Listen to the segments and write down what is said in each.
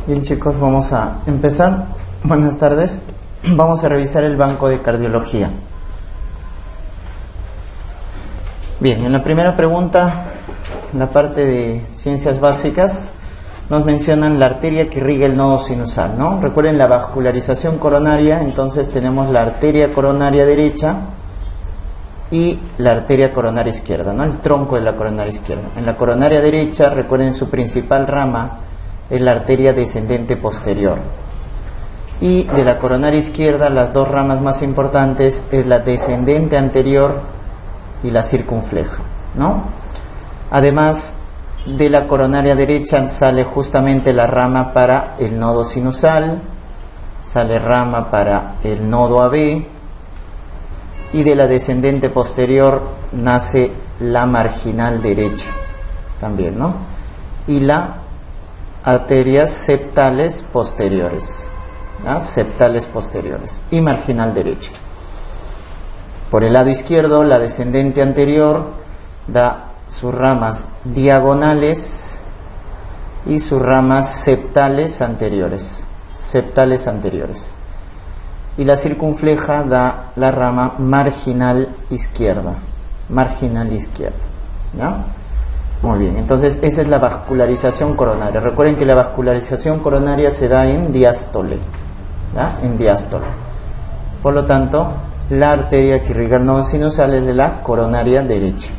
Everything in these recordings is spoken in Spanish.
Bien, chicos, vamos a empezar. Buenas tardes. Vamos a revisar el banco de cardiología. Bien, en la primera pregunta, en la parte de ciencias básicas, nos mencionan la arteria que irriga el nodo sinusal, ¿no? Recuerden la vascularización coronaria, entonces tenemos la arteria coronaria derecha y la arteria coronaria izquierda, ¿no? El tronco de la coronaria izquierda. En la coronaria derecha, recuerden, su principal rama es la arteria descendente posterior. Y de la coronaria izquierda, las dos ramas más importantes es la descendente anterior y la circunfleja, ¿no? Además, de la coronaria derecha sale justamente la rama para el nodo sinusal, sale rama para el nodo AB, y de la descendente posterior nace la marginal derecha también, ¿no? Y la arterias septales posteriores, ¿no? Septales posteriores y marginal derecha. Por el lado izquierdo, la descendente anterior da sus ramas diagonales y sus ramas septales anteriores, y la circunfleja da la rama marginal izquierda, ¿no? Muy bien, entonces esa es la vascularización coronaria. Recuerden que la vascularización coronaria se da en diástole, ¿ya? En diástole. Por lo tanto, la arteria que irriga el nodo sinusal es de la coronaria derecha.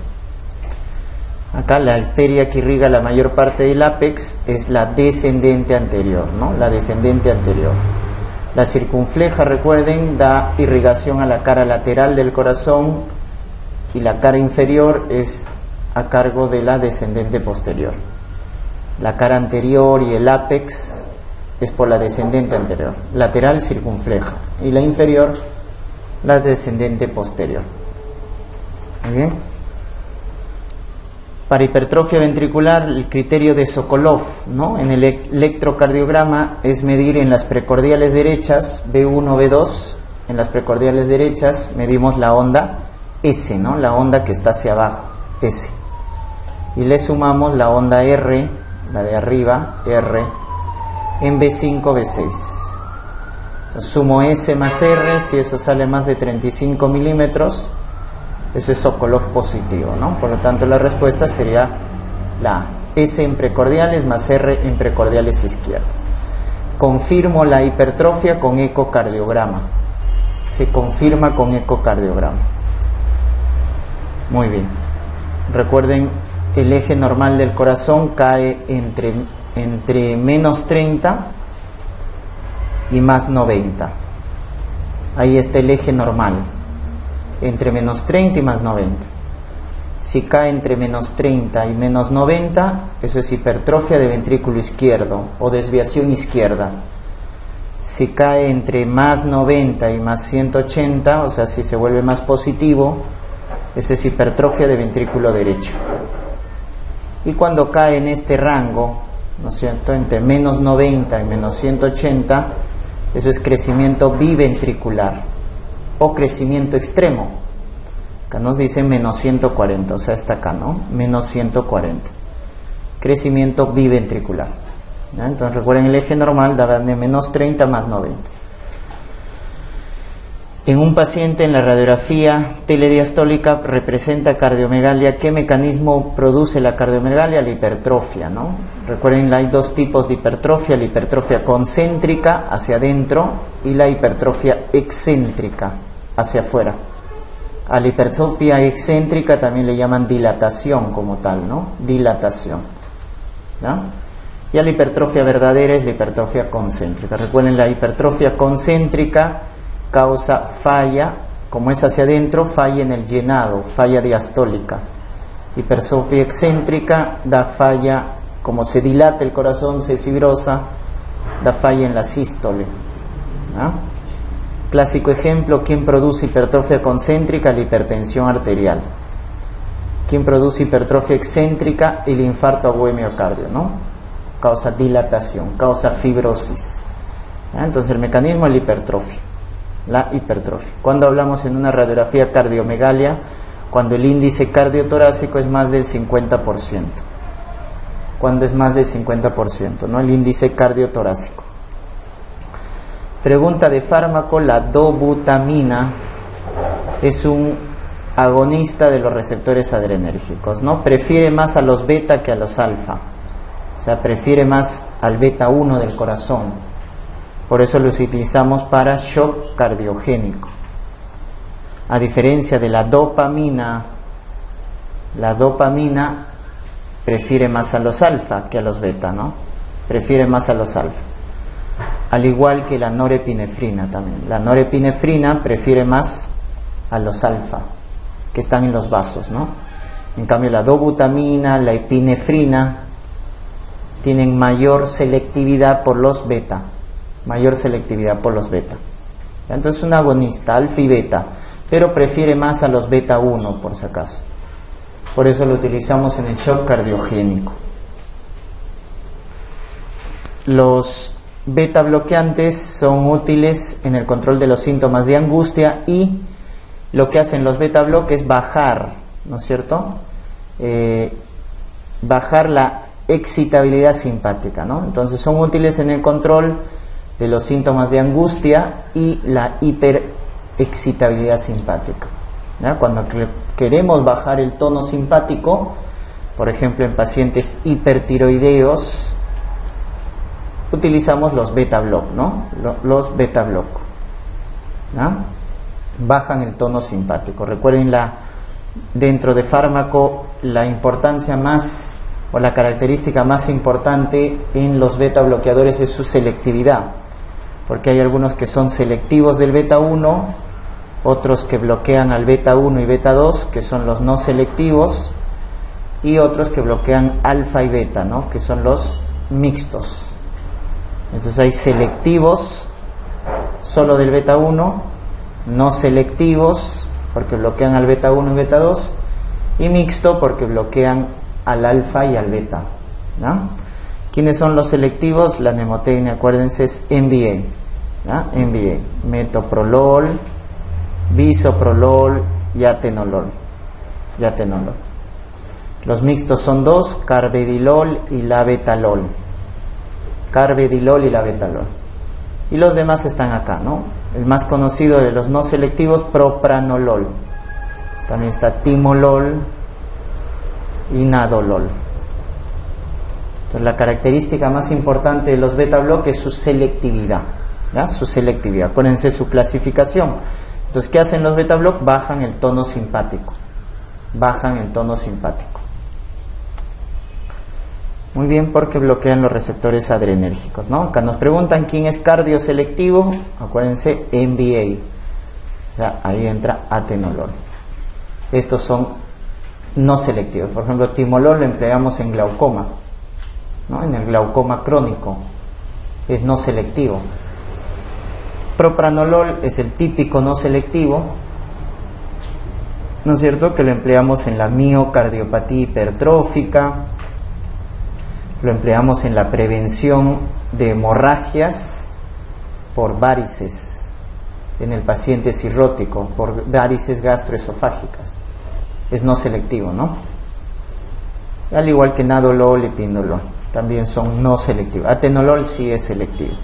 Acá la arteria que irriga la mayor parte del ápex es la descendente anterior, ¿no? La descendente anterior. La circunfleja, recuerden, da irrigación a la cara lateral del corazón y la cara inferior es a cargo de la descendente posterior. La cara anterior y el ápex es por la descendente anterior. Lateral, circunfleja. Y la inferior, la descendente posterior. ¿Muy bien? Para hipertrofia ventricular, el criterio de Sokolov, ¿no? En el electrocardiograma es medir en las precordiales derechas, B1, B2, en las precordiales derechas medimos la onda S, ¿no? La onda que está hacia abajo, S. Y le sumamos la onda R, la de arriba, R, en B5, B6. Entonces, sumo S más R, si eso sale más de 35 milímetros, eso es Sokolov positivo, ¿no? Por lo tanto, la respuesta sería la S en precordiales más R en precordiales izquierdas. Confirmo la hipertrofia con ecocardiograma. Se confirma con ecocardiograma. Muy bien. Recuerden, el eje normal del corazón cae entre menos 30 y más 90. Ahí está el eje normal. Entre menos 30 y más 90. Si cae entre menos 30 y menos 90, eso es hipertrofia de ventrículo izquierdo o desviación izquierda. Si cae entre más 90 y más 180, o sea, si se vuelve más positivo, eso es hipertrofia de ventrículo derecho. Y cuando cae en este rango, ¿no es cierto?, entre menos 90 y menos 180, eso es crecimiento biventricular o crecimiento extremo. Acá nos dice menos 140, o sea, está acá, ¿no? Menos 140. Crecimiento biventricular. ¿Ya? Entonces recuerden, el eje normal da de menos 30 más 90. En un paciente en la radiografía telediastólica representa cardiomegalia. ¿Qué mecanismo produce la cardiomegalia? La hipertrofia, ¿no? Recuerden, hay dos tipos de hipertrofia: la hipertrofia concéntrica hacia adentro y la hipertrofia excéntrica hacia afuera. A la hipertrofia excéntrica también le llaman dilatación como tal, ¿no? Dilatación, ¿no? Y a la hipertrofia verdadera es la hipertrofia concéntrica. Recuerden, la hipertrofia concéntrica causa falla, como es hacia adentro, falla en el llenado, falla diastólica. Hipertrofia excéntrica da falla, como se dilata el corazón, se fibrosa, da falla en la sístole, ¿no? Clásico ejemplo: ¿quién produce hipertrofia concéntrica? La hipertensión arterial. ¿Quién produce hipertrofia excéntrica? El infarto agudo de miocardio, ¿no? Causa dilatación, causa fibrosis. ¿Ya? Entonces el mecanismo es la hipertrofia. La hipertrofia. Cuando hablamos en una radiografía cardiomegalia, cuando el índice cardiotorácico es más del 50%. cuando es más del 50%, ¿no? El índice cardiotorácico. Pregunta de fármaco: la dobutamina es un agonista de los receptores adrenérgicos, ¿no? Prefiere más a los beta que a los alfa, o sea, prefiere más al beta 1 del corazón. Por eso los utilizamos para shock cardiogénico. A diferencia de la dopamina prefiere más a los alfa que a los beta, ¿no? Prefiere más a los alfa. Al igual que la norepinefrina también. La norepinefrina prefiere más a los alfa, que están en los vasos, ¿no? En cambio, la dobutamina, la epinefrina tienen mayor selectividad por los beta. Entonces es un agonista, alfa y beta, pero prefiere más a los beta 1, por si acaso. Por eso lo utilizamos en el shock cardiogénico. Los beta bloqueantes son útiles en el control de los síntomas de angustia, y lo que hacen los beta block es bajar, ¿no es cierto? Bajar la excitabilidad simpática, ¿no? Entonces son útiles en el control de los síntomas de angustia y la hiperexcitabilidad simpática, ¿ya? Cuando queremos bajar el tono simpático, por ejemplo en pacientes hipertiroideos, utilizamos los beta block, ¿no? Los beta block, ¿ya? Bajan el tono simpático. Recuerden, dentro de fármaco, la importancia más, o la característica más importante en los beta bloqueadores es su selectividad, porque hay algunos que son selectivos del beta 1, otros que bloquean al beta 1 y beta 2, que son los no selectivos, y otros que bloquean alfa y beta, ¿no? Que son los mixtos. Entonces hay selectivos solo del beta 1, no selectivos porque bloquean al beta 1 y beta 2, y mixto porque bloquean al alfa y al beta, ¿no? ¿Quiénes son los selectivos? La nemotecnia, acuérdense, es MBA, ¿no? MBA, metoprolol, bisoprolol y atenolol. Los mixtos son dos: carvedilol y labetalol. Y los demás están acá, ¿no? El más conocido de los no selectivos, propranolol. También está timolol y nadolol. Entonces, la característica más importante de los beta block es su selectividad, ¿ya? Su selectividad. Acuérdense su clasificación. Entonces, ¿qué hacen los beta block? Bajan el tono simpático. Muy bien, porque bloquean los receptores adrenérgicos, ¿no? Acá nos preguntan quién es cardioselectivo. Acuérdense, MBA. O sea, ahí entra atenolol. Estos son no selectivos. Por ejemplo, timolol lo empleamos en glaucoma, ¿no? En el glaucoma crónico. Es no selectivo. Propranolol es el típico no selectivo, ¿no es cierto? Que lo empleamos en la miocardiopatía hipertrófica. Lo empleamos en la prevención de hemorragias por varices en el paciente cirrótico, por varices gastroesofágicas. Es no selectivo, ¿no? Al igual que nadolol y pindolol, también son no selectivos. Atenolol sí es selectivo.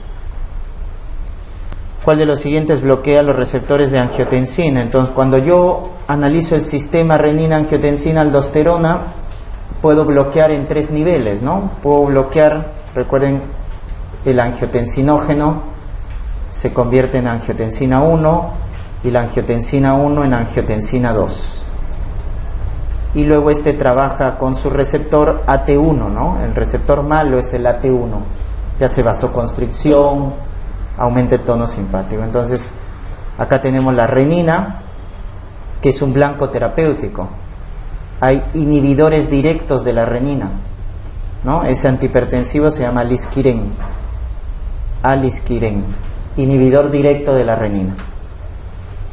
¿Cuál de los siguientes bloquea los receptores de angiotensina? Entonces, cuando yo analizo el sistema renina-angiotensina-aldosterona, puedo bloquear en 3 niveles, ¿no? Puedo bloquear, recuerden, el angiotensinógeno se convierte en angiotensina 1 y la angiotensina 1 en angiotensina 2. Y luego trabaja con su receptor AT1, ¿no? El receptor malo es el AT1. Ya hace vasoconstricción, aumenta el tono simpático. Entonces, acá tenemos la renina, que es un blanco terapéutico. Hay inhibidores directos de la renina, ¿no? Ese antihipertensivo se llama alisquiren, inhibidor directo de la renina.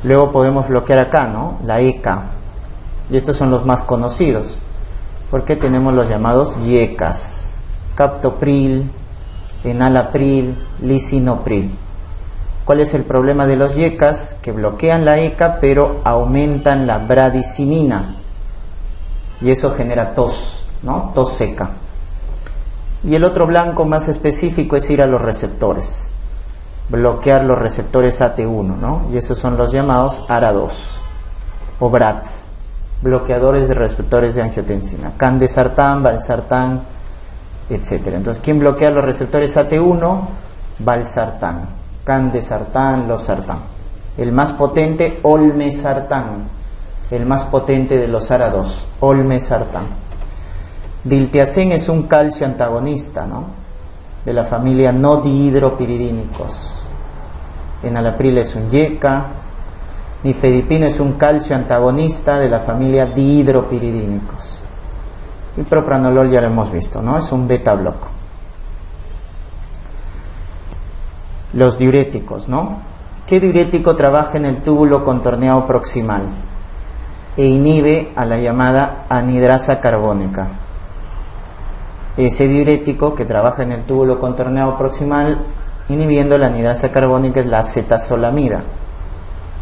Luego podemos bloquear acá, ¿no? La ECA, y estos son los más conocidos, porque tenemos los llamados IECAS: captopril, enalapril, lisinopril. ¿Cuál es el problema de los IECAS? Que bloquean la ECA, pero aumentan la bradicinina. Y eso genera tos, ¿no? Tos seca. Y el otro blanco más específico es ir a los receptores, bloquear los receptores AT1, ¿no? Y esos son los llamados ARA2 o BRAT, bloqueadores de receptores de angiotensina, candesartán, valsartán, etcétera. Entonces, ¿quién bloquea los receptores AT1? Valsartán, candesartán, losartán. El más potente, olmesartán, el más potente de los ARA2, olmesartán. Diltiazem es un calcio antagonista, ¿no? De la familia no dihidropiridínicos. Enalapril es un YECA. Nifedipino es un calcio antagonista de la familia dihidropiridínicos. Y propranolol ya lo hemos visto, ¿no? Es un beta bloco. Los diuréticos, ¿no? ¿Qué diurético trabaja en el túbulo contorneado proximal e inhibe a la llamada anhidrasa carbónica? Ese diurético que trabaja en el túbulo contorneado proximal inhibiendo la anhidrasa carbónica es la acetazolamida.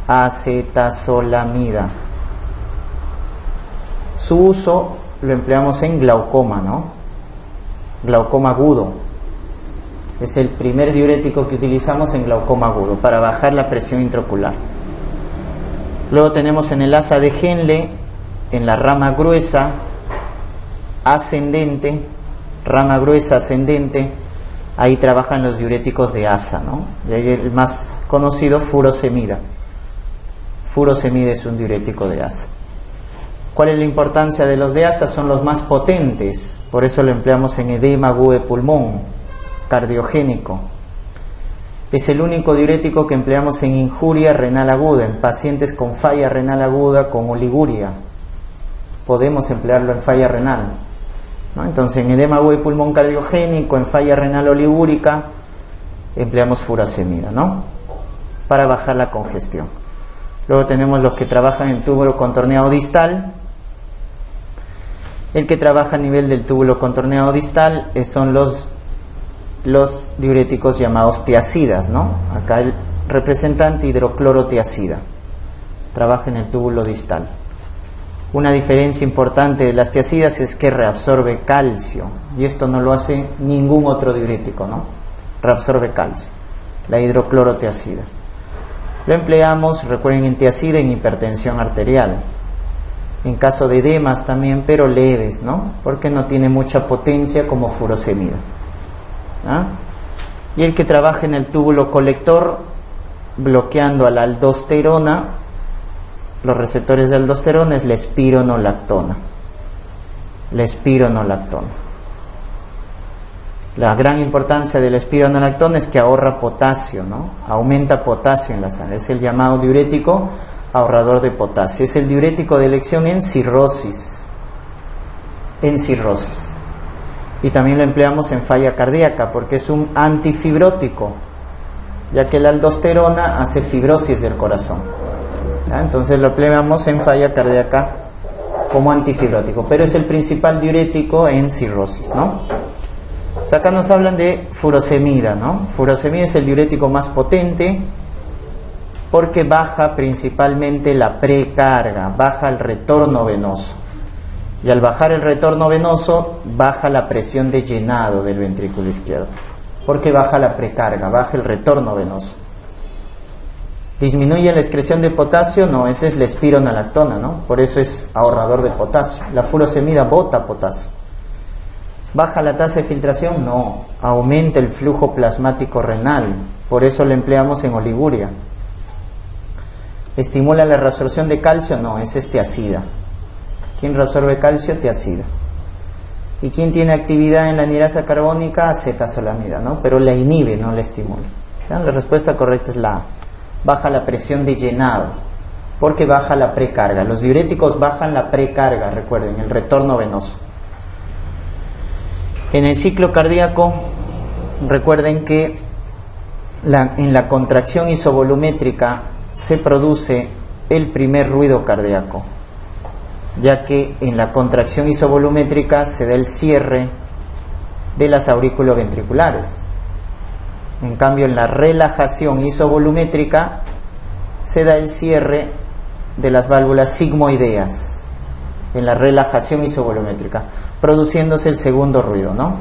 Acetazolamida. Su uso lo empleamos en glaucoma, ¿no? Glaucoma agudo. Es el primer diurético que utilizamos en glaucoma agudo para bajar la presión intraocular. Luego tenemos en el asa de Henle, en la rama gruesa ascendente, rama gruesa ascendente, ahí trabajan los diuréticos de asa, ¿no? Y ahí el más conocido, furosemida. Furosemida es un diurético de asa. ¿Cuál es la importancia de los de asa? Son los más potentes, por eso lo empleamos en edema agudo de pulmón, cardiogénico. Es el único diurético que empleamos en injuria renal aguda, en pacientes con falla renal aguda, con oliguria. Podemos emplearlo en falla renal, ¿no? Entonces, en edema agudo de pulmón cardiogénico, en falla renal oligúrica, empleamos furosemida, ¿no? Para bajar la congestión. Luego tenemos los que trabajan en túbulo contorneado distal. El que trabaja a nivel del túbulo contorneado distal son los diuréticos llamados tiacidas, ¿no? Acá el representante hidroclorotiacida trabaja en el túbulo distal. Una diferencia importante de las tiacidas es que reabsorbe calcio, y esto no lo hace ningún otro diurético, ¿no? Reabsorbe calcio, la hidroclorotiacida. Lo empleamos, recuerden, en tiacida en hipertensión arterial, en caso de edemas también, pero leves, ¿no? Porque no tiene mucha potencia como furosemida. ¿Ah? Y el que trabaja en el túbulo colector, bloqueando a la aldosterona, los receptores de aldosterona, es la espironolactona. La espironolactona. La gran importancia de la espironolactona es que ahorra potasio, ¿no? Aumenta potasio en la sangre. Es el llamado diurético ahorrador de potasio. Es el diurético de elección en cirrosis. En cirrosis. Y también lo empleamos en falla cardíaca porque es un antifibrótico, ya que la aldosterona hace fibrosis del corazón. ¿Ya? Entonces lo empleamos en falla cardíaca como antifibrótico, pero es el principal diurético en cirrosis, ¿no? O sea, acá nos hablan de furosemida, ¿no? Furosemida es el diurético más potente porque baja principalmente la precarga, baja el retorno venoso. Y al bajar el retorno venoso, baja la presión de llenado del ventrículo izquierdo. Porque baja la precarga, baja el retorno venoso. ¿Disminuye la excreción de potasio? No, esa es la espironolactona, ¿no? Por eso es ahorrador de potasio. La furosemida bota potasio. ¿Baja la tasa de filtración? No, aumenta el flujo plasmático renal. Por eso lo empleamos en oliguria. ¿Estimula la reabsorción de calcio? No, esa es tiacida. ¿Quién reabsorbe calcio? Tiacida. ¿Y quién tiene actividad en la anhidrasa carbónica? Acetazolamida, ¿no? Pero la inhibe, no la estimula. ¿Ya? La respuesta correcta es la A. Baja la presión de llenado, porque baja la precarga. Los diuréticos bajan la precarga, recuerden, el retorno venoso. En el ciclo cardíaco, recuerden que en la contracción isovolumétrica se produce el primer ruido cardíaco, ya que en la contracción isovolumétrica se da el cierre de las aurículo-ventriculares. En cambio, en la relajación isovolumétrica se da el cierre de las válvulas sigmoideas, en la relajación isovolumétrica, produciéndose el segundo ruido, ¿no?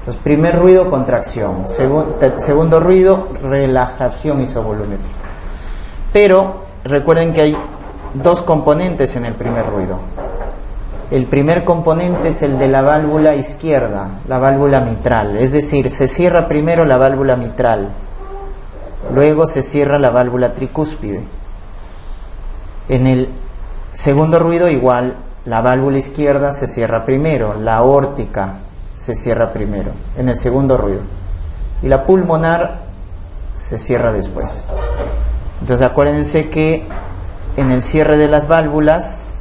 Entonces, primer ruido, contracción. Segundo ruido, relajación isovolumétrica. Pero recuerden que hay dos componentes en el primer ruido. El primer componente es el de la válvula izquierda, la válvula mitral. Es decir, se cierra primero la válvula mitral, luego se cierra la válvula tricúspide. En el segundo ruido igual, la válvula izquierda se cierra primero, la aórtica se cierra primero, en el segundo ruido. Y la pulmonar se cierra después. Entonces acuérdense que en el cierre de las válvulas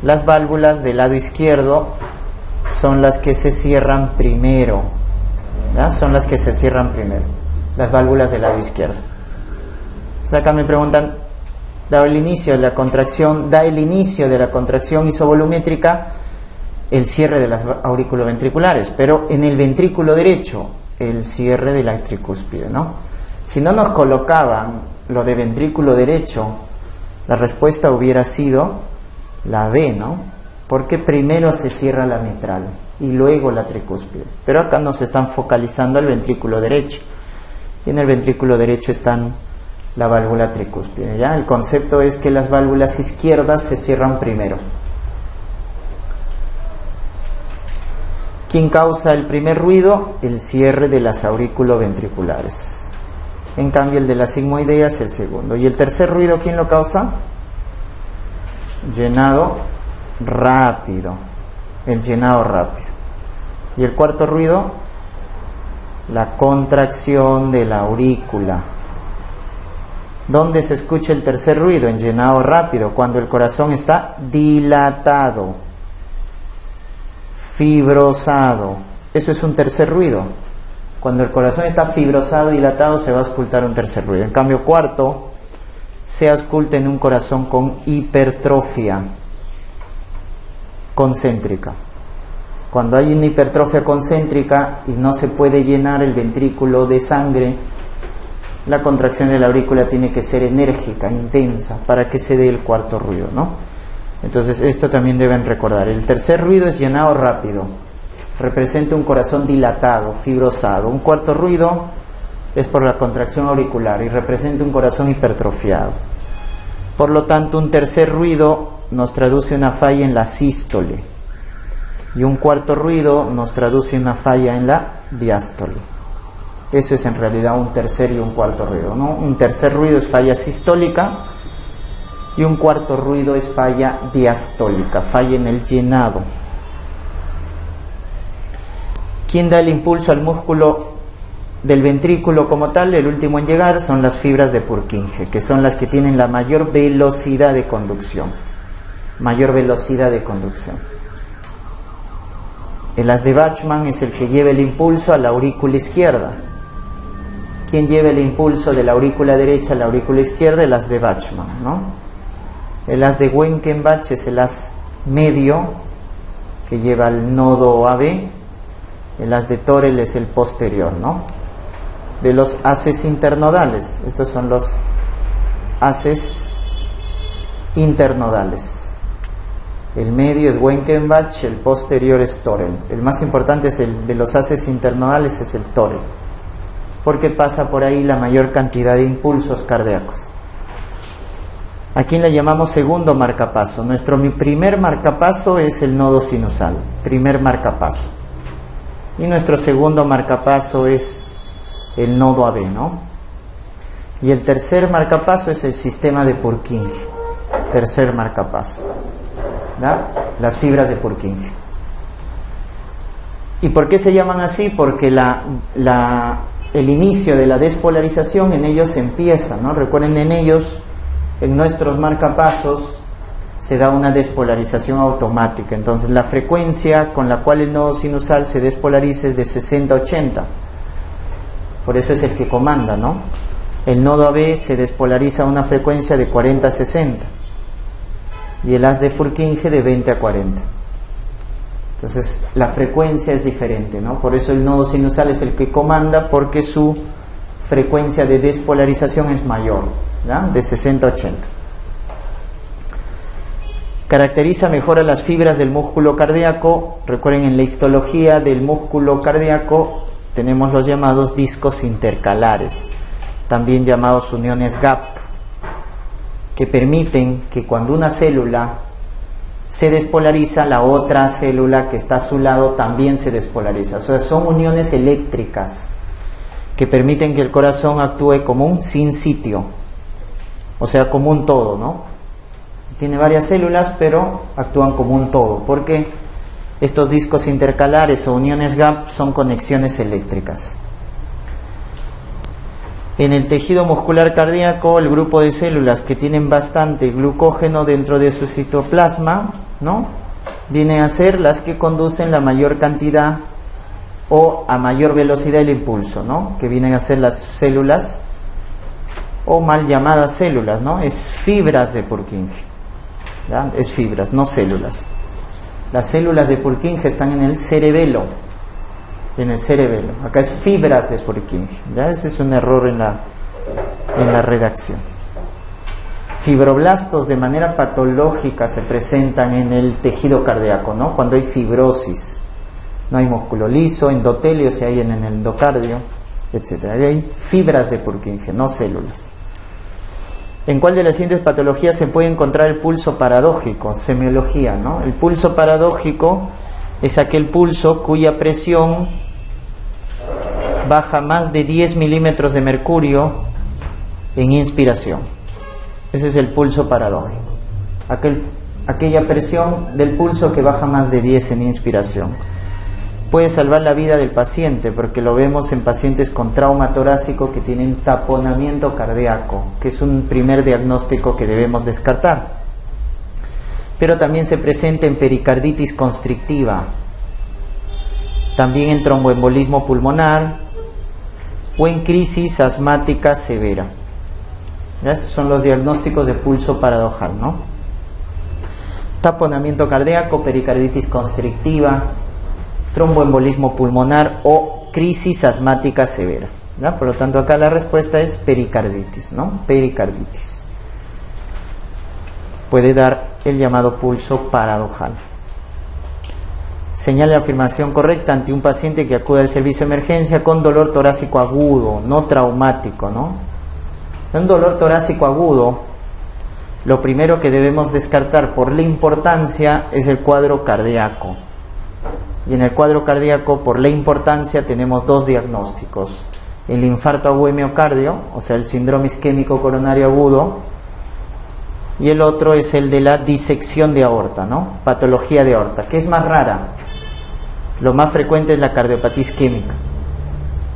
del lado izquierdo son las que se cierran primero, ¿ya? Son las que se cierran primero, las válvulas del lado izquierdo. Entonces acá me preguntan, da el inicio de la contracción isovolumétrica, el cierre de las auriculoventriculares, pero en el ventrículo derecho, el cierre de la tricúspide, ¿no? Si no nos colocaban lo de ventrículo derecho, la respuesta hubiera sido la B, ¿no? Porque primero se cierra la mitral y luego la tricúspide. Pero acá nos están focalizando el ventrículo derecho. Y en el ventrículo derecho están la válvula tricúspide, ¿ya? El concepto es que las válvulas izquierdas se cierran primero. ¿Quién causa el primer ruido? El cierre de las auriculoventriculares. En cambio, el de la sigmoidea es el segundo. ¿Y el tercer ruido quién lo causa? Llenado rápido. El llenado rápido. ¿Y el cuarto ruido? La contracción de la aurícula. ¿Dónde se escucha el tercer ruido? En llenado rápido, cuando el corazón está dilatado, fibrosado. Eso es un tercer ruido. Cuando el corazón está fibrosado, dilatado, se va a escuchar un tercer ruido. En cambio, cuarto, se ausculta en un corazón con hipertrofia concéntrica. Cuando hay una hipertrofia concéntrica y no se puede llenar el ventrículo de sangre, la contracción de la aurícula tiene que ser enérgica, intensa, para que se dé el cuarto ruido, ¿no? Entonces esto también deben recordar. El tercer ruido es llenado rápido, representa un corazón dilatado, fibrosado. Un cuarto ruido es por la contracción auricular y representa un corazón hipertrofiado. Por lo tanto, un tercer ruido nos traduce una falla en la sístole y un cuarto ruido nos traduce una falla en la diástole. Eso es en realidad un tercer y un cuarto ruido, ¿no? Un tercer ruido es falla sistólica y un cuarto ruido es falla diastólica, falla en el llenado. ¿Quién da el impulso al músculo del ventrículo como tal? El último en llegar son las fibras de Purkinje, que son las que tienen la mayor velocidad de conducción. Mayor velocidad de conducción. El haz de Bachmann es el que lleva el impulso a la aurícula izquierda. ¿Quién lleva el impulso de la aurícula derecha a la aurícula izquierda? El haz de Bachmann, ¿no? El haz de Wenkenbach es el haz medio que lleva al nodo AB. El haz de Torel es el posterior, ¿no? De los haces internodales, estos son los haces internodales. El medio es Wenkenbach, el posterior es Torel. El más importante es el de los haces internodales, es el Torel, porque pasa por ahí la mayor cantidad de impulsos cardíacos. ¿A quién le llamamos segundo marcapaso? Nuestro primer marcapaso es el nodo sinusal, primer marcapaso. Y nuestro segundo marcapaso es el nodo AB, ¿no? Y el tercer marcapaso es el sistema de Purkinje, tercer marcapaso, ¿verdad? Las fibras de Purkinje. ¿Y por qué se llaman así? Porque el inicio de la despolarización en ellos empieza, ¿no? Recuerden, en ellos, en nuestros marcapasos, se da una despolarización automática. Entonces la frecuencia con la cual el nodo sinusal se despolariza es de 60 a 80. Por eso es el que comanda, ¿no? El nodo AB se despolariza a una frecuencia de 40 a 60 y el haz de Purkinje de 20 a 40. Entonces la frecuencia es diferente, ¿no? Por eso el nodo sinusal es el que comanda, porque su frecuencia de despolarización es mayor, ¿ya? De 60 a 80. Caracteriza mejor a las fibras del músculo cardíaco. Recuerden, en la histología del músculo cardíaco tenemos los llamados discos intercalares, también llamados uniones gap, que permiten que cuando una célula se despolariza, la otra célula que está a su lado también se despolariza. O sea, son uniones eléctricas que permiten que el corazón actúe como un sin sitio, o sea, como un todo, ¿no? Tiene varias células, pero actúan como un todo, porque estos discos intercalares o uniones gap son conexiones eléctricas. En el tejido muscular cardíaco, el grupo de células que tienen bastante glucógeno dentro de su citoplasma, ¿no?, vienen a ser las que conducen la mayor cantidad o a mayor velocidad el impulso, ¿no?, que vienen a ser las células o mal llamadas células, ¿no?, es fibras de Purkinje, ¿ya? Es fibras, no células. Las células de Purkinje están en el cerebelo, acá es fibras de Purkinje, ¿ya? Ese es un error en la redacción. Fibroblastos de manera patológica se presentan en el tejido cardíaco, ¿no?, cuando hay fibrosis, no hay músculo liso, endotelio si hay en el endocardio, etcétera. Ahí hay fibras de Purkinje, no células. ¿En cuál de las siguientes patologías se puede encontrar el pulso paradójico? Semiología, ¿no? El pulso paradójico es aquel pulso cuya presión baja más de 10 milímetros de mercurio en inspiración. Ese es el pulso paradójico. Aquella presión del pulso que baja más de 10 en inspiración. Puede salvar la vida del paciente, porque lo vemos en pacientes con trauma torácico que tienen taponamiento cardíaco, que es un primer diagnóstico que debemos descartar. Pero también se presenta en pericarditis constrictiva, también en tromboembolismo pulmonar o en crisis asmática severa. Esos son los diagnósticos de pulso paradojal, ¿no? Taponamiento cardíaco, pericarditis constrictiva, tromboembolismo pulmonar o crisis asmática severa, ¿ya? Por lo tanto, acá la respuesta es pericarditis, ¿no? Pericarditis. Puede dar el llamado pulso paradojal. Señale la afirmación correcta ante un paciente que acude al servicio de emergencia con dolor torácico agudo, no traumático, ¿no? Un dolor torácico agudo, lo primero que debemos descartar por la importancia es el cuadro cardíaco. Y en el cuadro cardíaco, por la importancia, tenemos dos diagnósticos: el infarto agudo de miocardio, o sea, el síndrome isquémico coronario agudo, y el otro es el de la disección de aorta, ¿no? Patología de aorta, que es más rara. Lo más frecuente es la cardiopatía isquémica,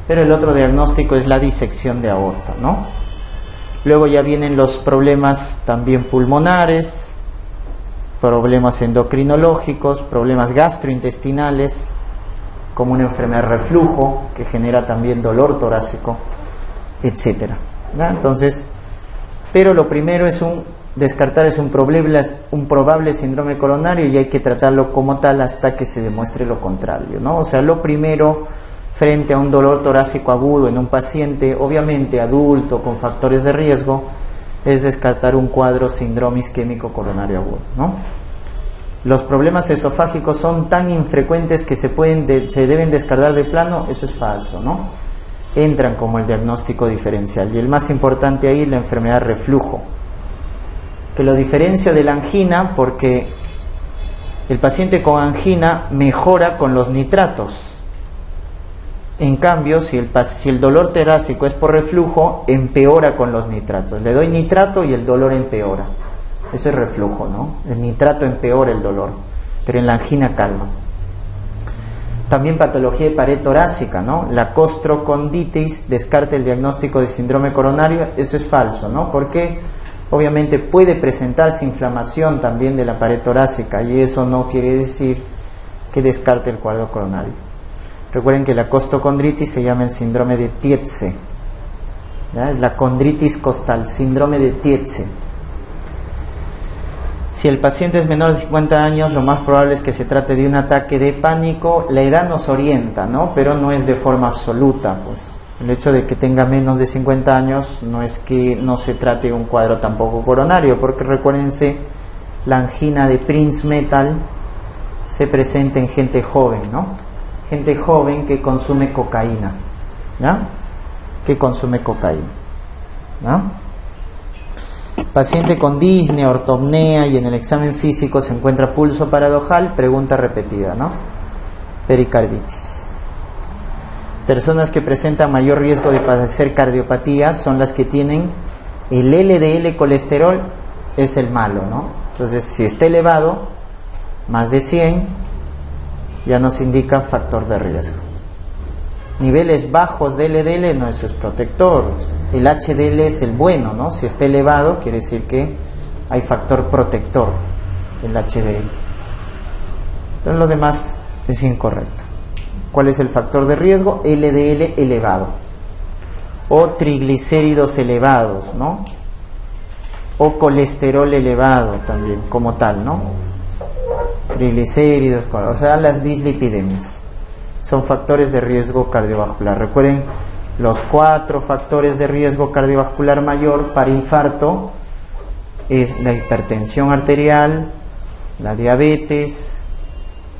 pero el otro diagnóstico es la disección de aorta, ¿no? Luego ya vienen los problemas también pulmonares, problemas endocrinológicos, problemas gastrointestinales, como una enfermedad de reflujo que genera también dolor torácico, etcétera. Entonces, pero lo primero es descartar es un probable síndrome coronario, y hay que tratarlo como tal hasta que se demuestre lo contrario, ¿no? O sea, lo primero frente a un dolor torácico agudo en un paciente, obviamente adulto con factores de riesgo, es descartar un cuadro síndrome isquémico coronario agudo, ¿no? Los problemas esofágicos son tan infrecuentes que se deben descartar de plano. Eso es falso, ¿no? Entran como el diagnóstico diferencial, y el más importante ahí, la enfermedad de reflujo, que lo diferencio de la angina porque el paciente con angina mejora con los nitratos. En cambio, si el dolor torácico es por reflujo, empeora con los nitratos. Le doy nitrato y el dolor empeora. Eso es reflujo, ¿no? El nitrato empeora el dolor, pero en la angina calma. También patología de pared torácica, ¿no? La costoconditis descarta el diagnóstico de síndrome coronario. Eso es falso, ¿no? Porque obviamente puede presentarse inflamación también de la pared torácica, y eso no quiere decir que descarte el cuadro coronario. Recuerden que la costocondritis se llama el síndrome de Tietze, ¿ya? Es la condritis costal, síndrome de Tietze. Si el paciente es menor de 50 años, lo más probable es que se trate de un ataque de pánico. La edad nos orienta, ¿no? Pero no es de forma absoluta, pues. El hecho de que tenga menos de 50 años no es que no se trate de un cuadro tampoco coronario, porque recuérdense la angina de Prinzmetal se presenta en gente joven, ¿no? Gente joven que consume cocaína, ¿ya? Que consume cocaína, ¿no? Paciente con disnea, ortopnea y en el examen físico se encuentra pulso paradojal, pregunta repetida, ¿no? Pericarditis. Personas que presentan mayor riesgo de padecer cardiopatía son las que tienen el LDL colesterol, es el malo, ¿no? Entonces, si está elevado, más de 100, ya nos indica factor de riesgo. Niveles bajos de LDL, no, eso es protector. El HDL es el bueno, ¿no? Si está elevado, quiere decir que hay factor protector, el HDL. Pero lo demás es incorrecto. ¿Cuál es el factor de riesgo? LDL elevado. O triglicéridos elevados, ¿no? O colesterol elevado también, como tal, ¿no? Triglicéridos, o sea, las dislipidemias son factores de riesgo cardiovascular. Recuerden los 4 factores de riesgo cardiovascular mayor para infarto: es la hipertensión arterial, la diabetes,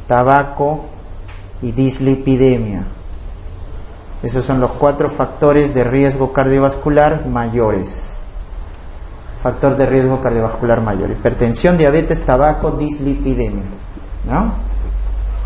tabaco y dislipidemia. Esos son los 4 factores de riesgo cardiovascular mayores. Factor de riesgo cardiovascular mayor: hipertensión, diabetes, tabaco, dislipidemia, ¿no?